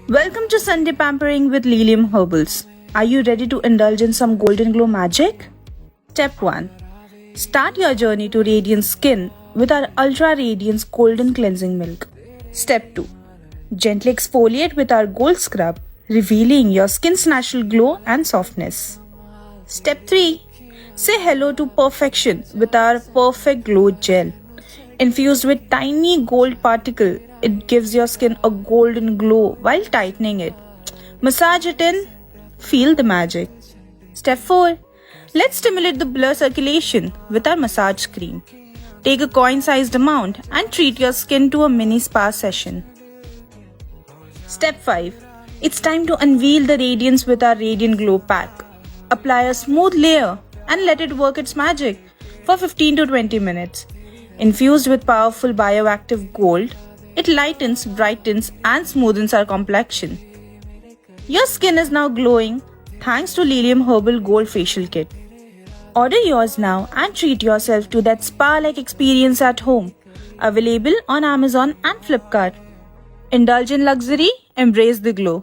Welcome to Sunday Pampering with Lilium Herbals. Are you ready to indulge in some golden glow magic? Step 1. Start your journey to radiant skin with our Ultra Radiance Golden Cleansing Milk. Step 2. Gently exfoliate with our gold scrub, revealing your skin's natural glow and softness. Step 3. Say hello to perfection with our Perfect Glow Gel. Infused with tiny gold particle, it gives your skin a golden glow while tightening it. Massage it in, feel the magic. Step 4. Let's stimulate the blood circulation with our massage cream. Take a coin-sized amount and treat your skin to a mini spa session. Step 5. It's time to unveil the radiance with our Radiant Glow Pack. Apply a smooth layer and let it work its magic for 15 to 20 minutes. Infused with powerful bioactive gold, it lightens, brightens and smoothens our complexion. Your skin is now glowing thanks to Lilium Herbal Gold Facial Kit. Order yours now and treat yourself to that spa-like experience at home. Available on Amazon and Flipkart. Indulge in luxury, embrace the glow.